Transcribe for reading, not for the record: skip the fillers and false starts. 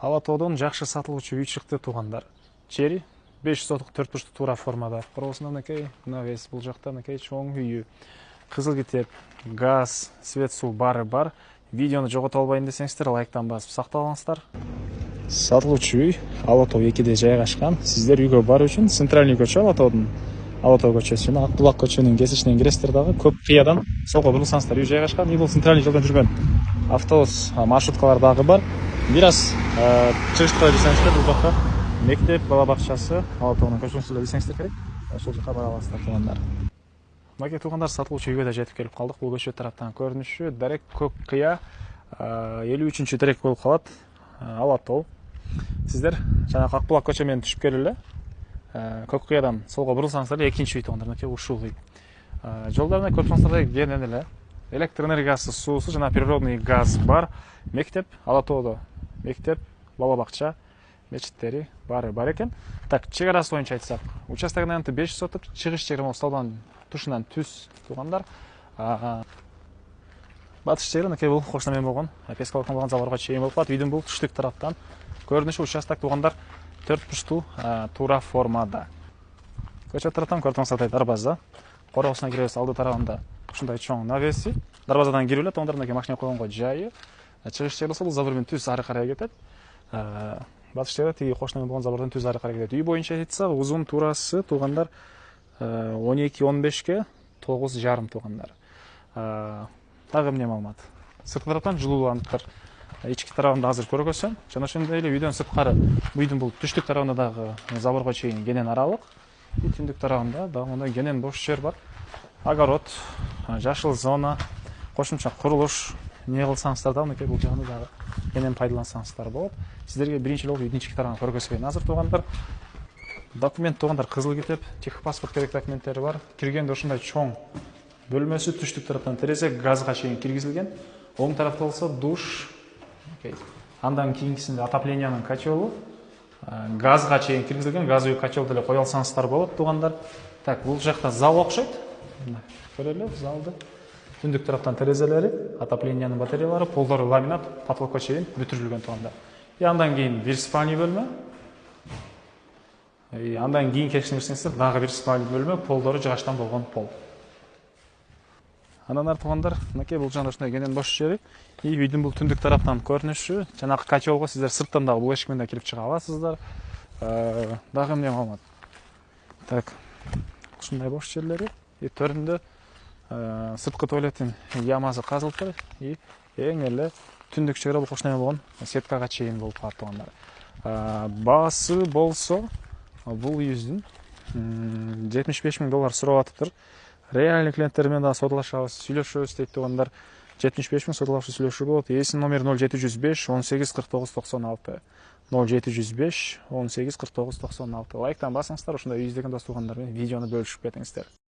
Алатоодон жакшы сатылуучу үй чыкты туугандар. Жери 500 сотук 4 бурчтуу туура формада. Коросунда мынакей, мына бул жакта мынакей чоң үйү. Кызыл китеп, газ, свет, суу баары бар. Видеону жогото албайын десеңиздер, лайктан басып сактап алыңыздар. Сатылуучу үй Алатоо 2де жайгашкан. Сиздер үйгө баруу үчүн центральный көчө Алатоодун Алатоо көчөсү жана Ак булак көчөнүн кесишинен киресиздер дагы. Көп кыядан солго бурулсаңыздар үй жайгашкан. Бул центральный жолдон жүргөн автобус, маршруткалар дагы бар. Бир аз чыгышка десеңиздер, бул жакка мектеп, бала бакчасы, Алатоонун көчөсүндө десеңиздер керек. Ошол жака бара аласыздар туугандар. Мынакей туугандар, сатылуучу үйгө да жетип келип калдык. Бул көчө тараптан көрүнүшү дарек көк кыя 53-чү дарек болуп калат. Алатоо. Сиздер жанагы Ак булак көчө менен түшүп келип эле көк кыядан солго бурулсаңыздар, экинчи үй туугандар, мынакей ушул үй. Жолдоруна көрсөңүздөр кенен эле электр энергиясы, суусу жана природный газ бар. Мектеп Алатоодо мектеп, бала бакча, мечиттери баары бар экен. Так, чек арасы боюнча айтсак, участогунун аянты 500 сотук, чыгыш жери могу столбанын тушунан түз туугандар. Батыш жери мынакей бул кошуна менен болгон пескалык болгон заборго чейин болуп калат. Үйдүн бул түштүк тараптан көрүнүшү участок туугандар 4 бурчтуу туура формада. Көчө тараптан көрсөңүздөр дарбаза. Коросуна киребиз, алды тарабында ушундай чоң навеси. Дарбазадан кирип эле туугандар, мынакей машина койгонго жайы. Чыгыш жери болсо бул забор менен түз ары карай кетет. Батыш жери тиги кошуна менен болгон забордон түз ары карай кетет. Үй боюнча айтсак, узун туурасы туугандар 12-15ке 9,5 туугандар. Дагы эмне маалымат? Сырткы тараптан жылууландыктар. Ички тарабында азыр көргөзсөм, жана ошондой эле үйдөн сырткары үйдүн бул түштүк тарабында дагы заборго чейин кенен аралык. Түндүк тарабында дагы мындай кенен бош жер бар. Огород, жашыл зона, кошумча курулуш не кылсаңыздар да, мынакей бул жагын дагы кенен пайдалансаңыздар болот. Сиздерге биринчи жолу үйдүн ички тарабын көргөзбөйүн азыр туугандар. Документ туугандар, кызыл китеп, техпаспорт керек документтери бар. Киргенде ушундай чоң бөлмөсү, түштүк тараптан терезе, газга чейин киргизилген. Оң тарапта болсо душ, андан кийинкисинде отоплениянын котелу, газга чейин киргизилген, газ үй котел деле кое алсаңыздар болот туугандар. Так, бул жакта зал окшойт. Көрөлү залды. Түндүк тараптан терезелери, отоплениянын батареялары, полдору ламинат, потолокко чейин бүтүрүлгөн туугандар. Андан кийин бир спальный бөлмө. Андан кийин киришине кирсеңиздер, дагы бир спальный бөлмө, полдору жыгачтан болгон пол. Андан ары туугандар, мынакей бул жагында ушундай кенен бош жери. Үйдүн бул түндүк тараптан көрүнүшү, жанагы котелго сиздер сырттан дагы бул эшик менен кирип чыга аласыздар. Дагы эмне маалымат? Так, ушундай бош жерлери. Төрүндө сырткы туалеттин ямасы казылыптыр. Эң эле түндүк чыгарып кошуна менен болгон сеткага чейин болуп калат туугандар. Баасы болсо бул үйүздүн $75,000 сурап атыптыр. Реальный клиенттер менен дагы содалашабыз, сүйлөшөбүз дейт туугандар. 75,000 содалашып сүйлөшүү болот. Эсин номер 0705 18 49 96. 0705 18 49 96. Лайктан басыңыздар, ушундай үй издеген дос туугандар менен видеону бөлүшүп кетиңиздер.